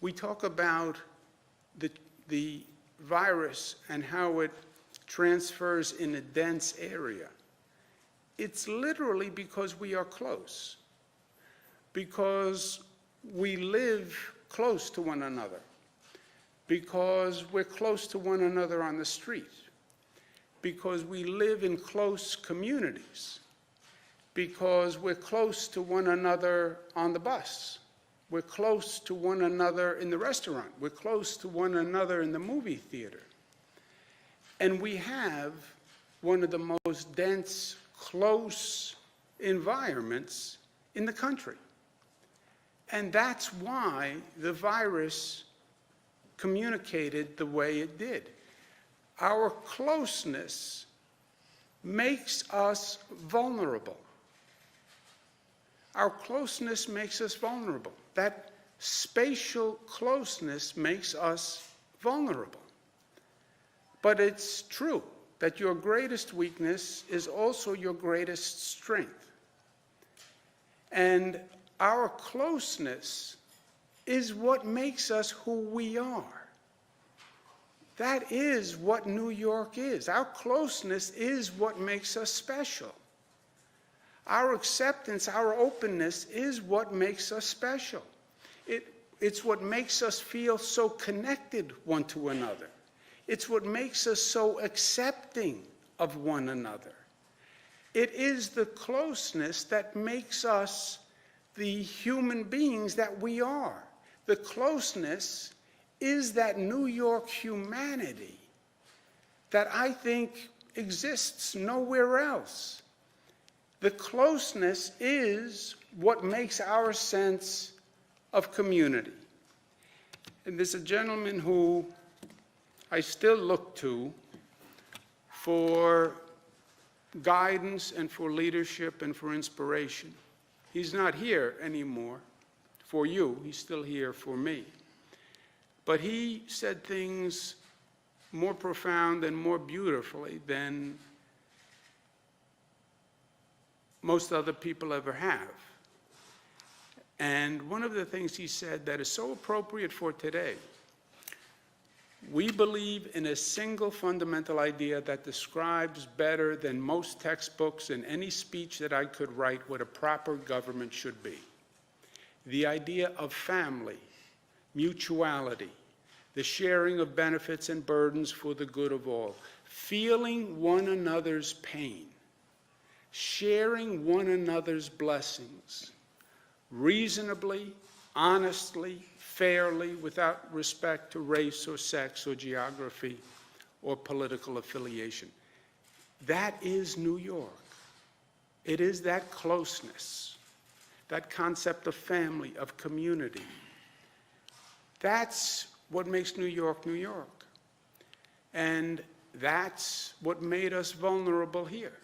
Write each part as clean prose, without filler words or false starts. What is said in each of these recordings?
We talk about the virus and how it transfers in a dense area. It's literally because we are close, because we live close to one another, because we're close to one another on the street, because we live in close communities, because we're close to one another on the bus, we're close to one another in the restaurant, we're close to one another in the movie theater. And we have one of the most dense, close environments in the country. And that's why the virus communicated the way it did. Our closeness makes us vulnerable. Our closeness makes us vulnerable. That spatial closeness makes us vulnerable. But it's true that your greatest weakness is also your greatest strength. And our closeness is what makes us who we are. That is what New York is. Our closeness is what makes us special. Our acceptance, our openness is what makes us special. It's what makes us feel so connected one to another. It's what makes us so accepting of one another. It is the closeness that makes us the human beings that we are. The closeness is that New York humanity that I think exists nowhere else. The closeness is what makes our sense of community. And there's a gentleman who I still look to for guidance and for leadership and for inspiration. He's not here anymore for you. He's still here for me. But he said things more profound and more beautifully than most other people ever have. And one of the things he said that is so appropriate for today: we believe in a single fundamental idea that describes better than most textbooks and any speech that I could write what a proper government should be. The idea of family, mutuality, the sharing of benefits and burdens for the good of all, feeling one another's pain, sharing one another's blessings, reasonably, honestly, fairly, without respect to race or sex or geography or political affiliation. That is New York. It is that closeness, that concept of family, of community. That's what makes New York, New York. And that's what made us vulnerable here.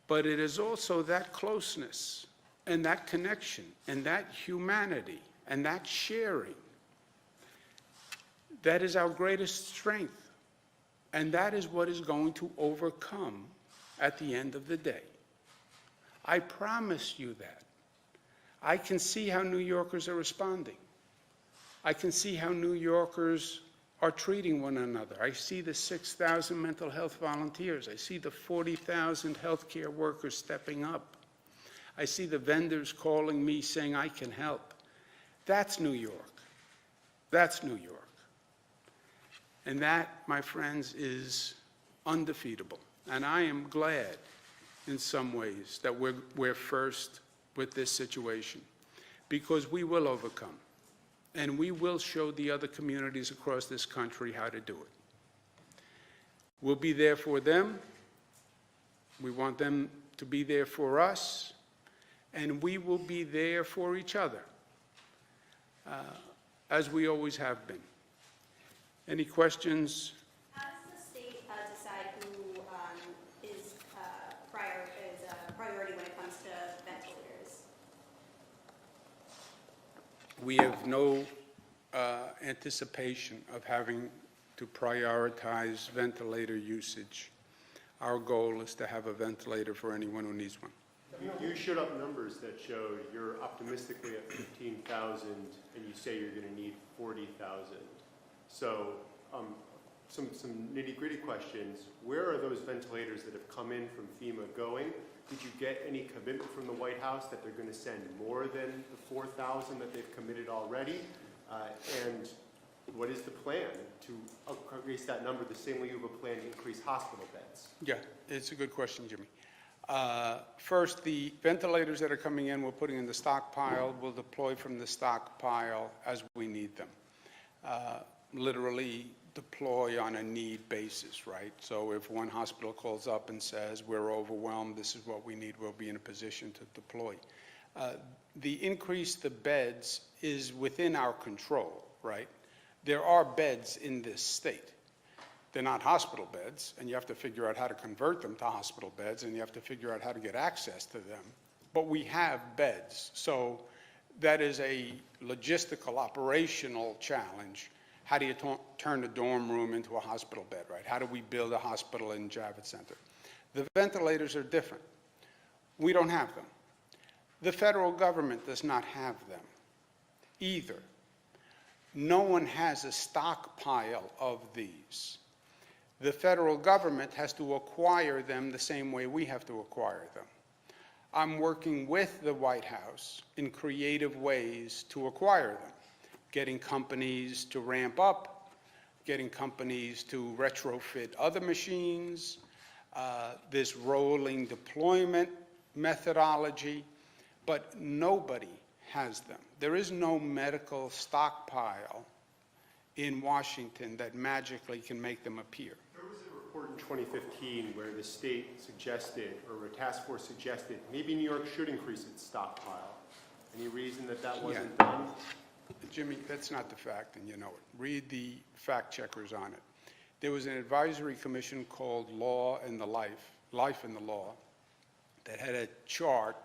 But it is also that closeness and that connection and that humanity and that sharing that is our greatest strength. And that is what is going to overcome at the end of the day. I promise you that. I can see how New Yorkers are responding. I can see how New Yorkers are treating one another. I see the 6,000 mental health volunteers. I see the 40,000 healthcare workers stepping up. I see the vendors calling me saying, I can help. That's New York. That's New York. And that, my friends, is undefeatable. And I am glad, in some ways, that we're first with this situation, because we will overcome. And we will show the other communities across this country how to do it. We'll be there for them. We want them to be there for us. And we will be there for each other, as we always have been. Any questions? How does the state decide who is a priority when it comes to ventilators? We have no anticipation of having to prioritize ventilator usage. Our goal is to have a ventilator for anyone who needs one. The You showed up numbers that showed you're optimistically at 15,000 and you say you're going to need 40,000. So some nitty-gritty questions. Where are those ventilators that have come in from FEMA going? Did you get any commitment from the White House that they're going to send more than the 4,000 that they've committed already? And what is the plan to increase that number the same way you have a plan to increase hospital beds? Yeah, it's a good question, Jimmy. First, the ventilators that are coming in, we're putting in the stockpile. We'll deploy from the stockpile as we need them. Literally deploy on a need basis, right? So if one hospital calls up and says, we're overwhelmed, this is what we need, we'll be in a position to deploy. The increase the beds is within our control, right? There are beds in this state. They're not hospital beds, and you have to figure out how to convert them to hospital beds, and you have to figure out how to get access to them. But we have beds, so that is a logistical, operational challenge. How do you turn a dorm room into a hospital bed, right? How do we build a hospital in Javits Center? The ventilators are different. We don't have them. The federal government does not have them either. No one has a stockpile of these. The federal government has to acquire them the same way we have to acquire them. I'm working with the White House in creative ways to acquire them, getting companies to ramp up, getting companies to retrofit other machines, this rolling deployment methodology, but nobody has them. There is no medical stockpile in Washington that magically can make them appear. There was a report in 2015 where the state suggested, or a task force suggested, maybe New York should increase its stockpile. Any reason that that wasn't done? Jimmy, that's not the fact, and you know it. Read the fact checkers on it. There was an advisory commission called Law and the Life and the Law, that had a chart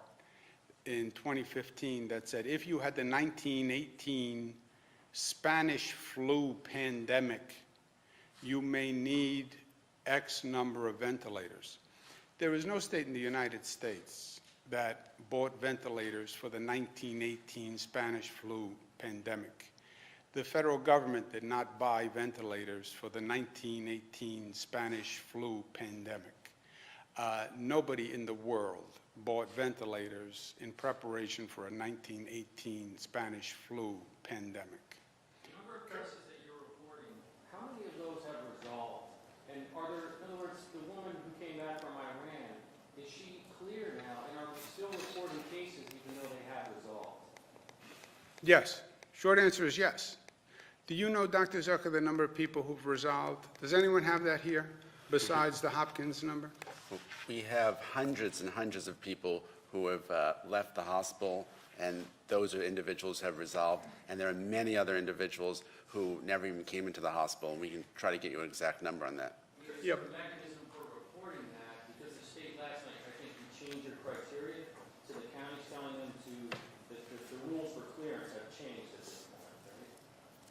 in 2015 that said if you had the 1918 Spanish flu pandemic, you may need X number of ventilators. There is no state in the United States that bought ventilators for the 1918 Spanish flu pandemic. The federal government did not buy ventilators for the 1918 Spanish flu pandemic. Nobody in the world bought ventilators in preparation for a 1918 Spanish flu pandemic. The number of cases that you're reporting, how many of those have resolved? And are there, in other words, the woman who came back from Iran, is she clear now? And are we still reporting cases even though they have resolved? Yes. Short answer is yes. Do you know, Dr. Zucker, the number of people who've resolved? Does anyone have that here besides the Hopkins number? We have hundreds and hundreds of people who have left the hospital, and those are individuals who have resolved. And there are many other individuals who never even came into the hospital, and we can try to get you an exact number on that. Yep. The mechanism for reporting that, because the state last night, I think you changed your criteria, so the county's telling them to, that the rules for clearance have changed at this point,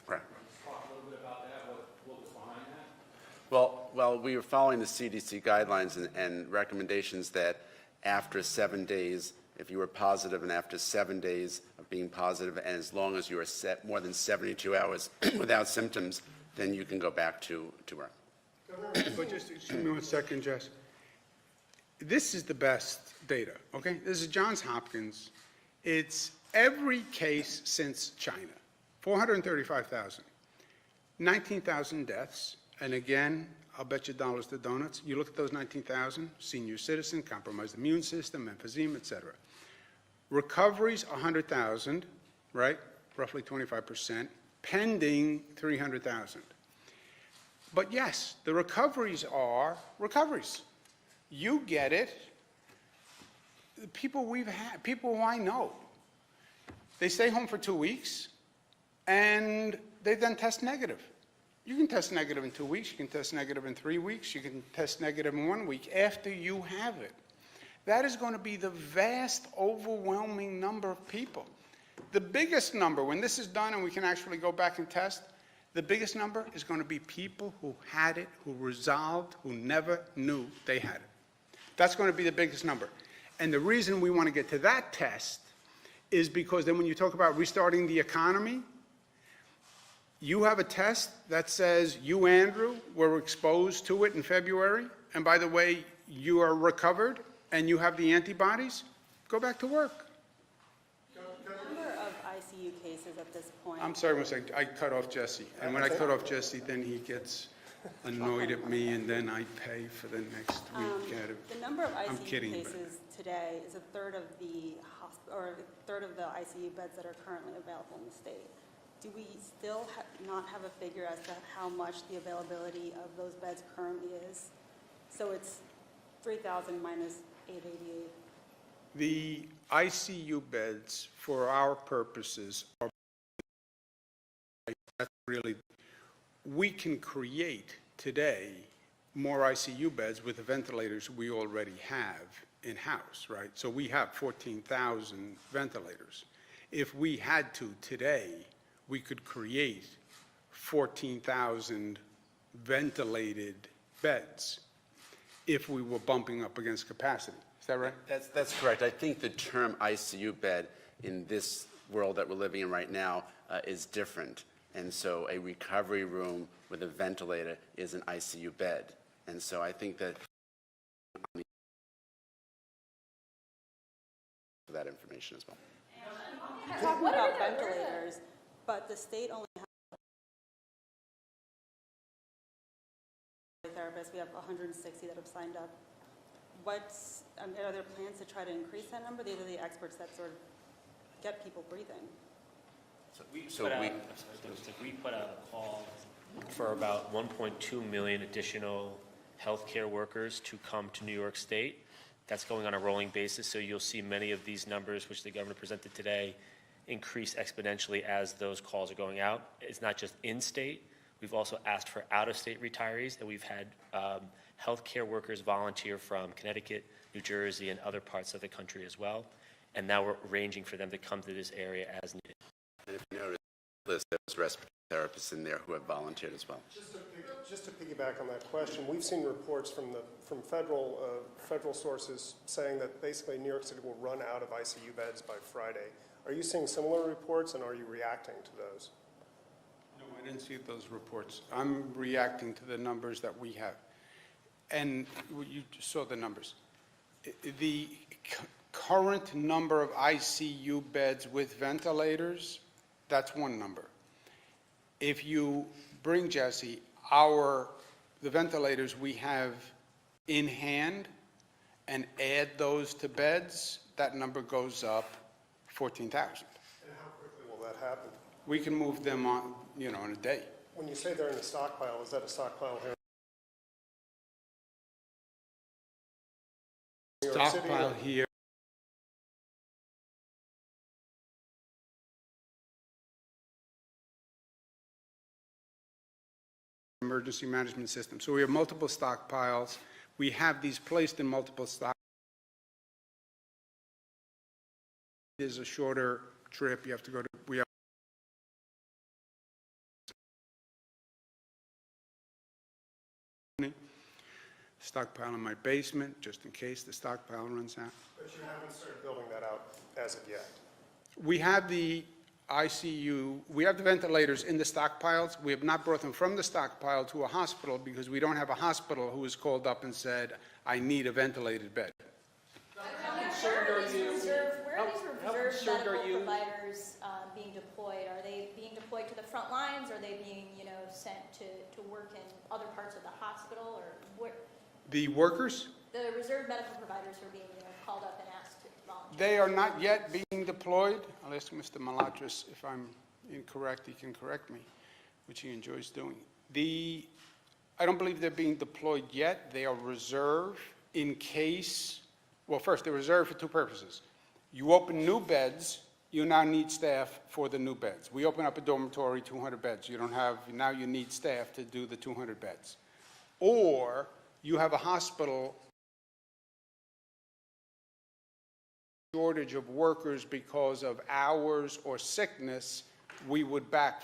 right? Right. Let's talk a little bit about that, what was behind that? Well, we were following the CDC guidelines and recommendations that after 7 days, if you were positive, and after 7 days of being positive, and as long as you were more than 72 hours without symptoms, then you can go back to work. But just excuse me 1 second, Jess. This is the best data, okay? This is Johns Hopkins. It's every case since China, 435,000, 19,000 deaths. And again, I'll bet you dollars to donuts. You look at those 19,000, senior citizen, compromised immune system, emphysema, et cetera. Recoveries, 100,000, right? Roughly 25%, pending 300,000. But yes, the recoveries are recoveries. You get it. The people we've had, people I know, they stay home for 2 weeks, and they then test negative. You can test negative in 2 weeks, you can test negative in 3 weeks, you can test negative in 1 week after you have it. That is going to be the vast, overwhelming number of people. The biggest number, when this is done and we can actually go back and test, the biggest number is going to be people who had it, who resolved, who never knew they had it. That's going to be the biggest number. And the reason we want to get to that test is because then when you talk about restarting the economy, you have a test that says you, Andrew, were exposed to it in February, and by the way, you are recovered and you have the antibodies, go back to work. Number of ICU cases at this point. I'm sorry, one second, I cut off Jesse. And when I cut off Jesse, then he gets annoyed at me, and then I pay for the next week out of. The number of I'm ICU kidding, but- cases today is a third of the ICU beds that are currently available in the state. Do we still not have a figure as to how much the availability of those beds currently is? So it's 3,000 minus 888. The ICU beds, for our purposes, are that's really, we can create today more ICU beds with the ventilators we already have in-house, right? So we have 14,000 ventilators. If we had to today, we could create 14,000 ventilated beds if we were bumping up against capacity. Is that right? That's correct. I think the term ICU bed in this world that we're living in right now is different. And so a recovery room with a ventilator is an ICU bed. And so I think that for that information as well. Talking about ventilators, but the state only has therapists. We have 160 that have signed up. Are there plans to try to increase that number? These are the experts that sort of get people breathing. We put out a call for about 1.2 million additional healthcare workers to come to New York State. That's going on a rolling basis, so you'll see many of these numbers, which the governor presented today, increase exponentially as those calls are going out. It's not just in-state. We've also asked for out-of-state retirees, and we've had healthcare workers volunteer from Connecticut, New Jersey, and other parts of the country as well. And now we're arranging for them to come to this area as needed. And if you notice, there's respiratory therapists in there who have volunteered as well. Just to piggyback on that question, we've seen reports from federal sources saying that basically New York City will run out of ICU beds by Friday. Are you seeing similar reports, and are you reacting to those? No, I didn't see those reports. I'm reacting to the numbers that we have. And you saw the numbers. The current number of ICU beds with ventilators, that's one number. If you bring, Jesse, the ventilators we have in hand and add those to beds, that number goes up 14,000. And how quickly will that happen? We can move them on, in a day. When you say they're in a stockpile, is that a stockpile here in New York City? Stockpile here. Emergency management system. So we have multiple stockpiles. We have these placed in multiple stock. There's a shorter trip. You have to go to. We have stockpile in my basement, just in case the stockpile runs out. But you haven't started building that out as of yet. We have the ICU, we have the ventilators in the stockpiles. We have not brought them from the stockpile to a hospital because we don't have a hospital who has called up and said, I need a ventilated bed. Where are these reserve medical providers being deployed? Are they being deployed to the front lines? Are they being, sent to work in other parts of the hospital? Or where? The workers? The reserve medical providers who are being, called up and asked to volunteer. They are not yet being deployed. I'll ask Mr. Malatras if I'm incorrect. He can correct me, which he enjoys doing. I don't believe they're being deployed yet. They are reserved in case, well, first, they're reserved for two purposes. You open new beds, you now need staff for the new beds. We open up a dormitory, 200 beds. You don't have, now you need staff to do the 200 beds. Or you have a hospital shortage of workers because of hours or sickness, we would backfill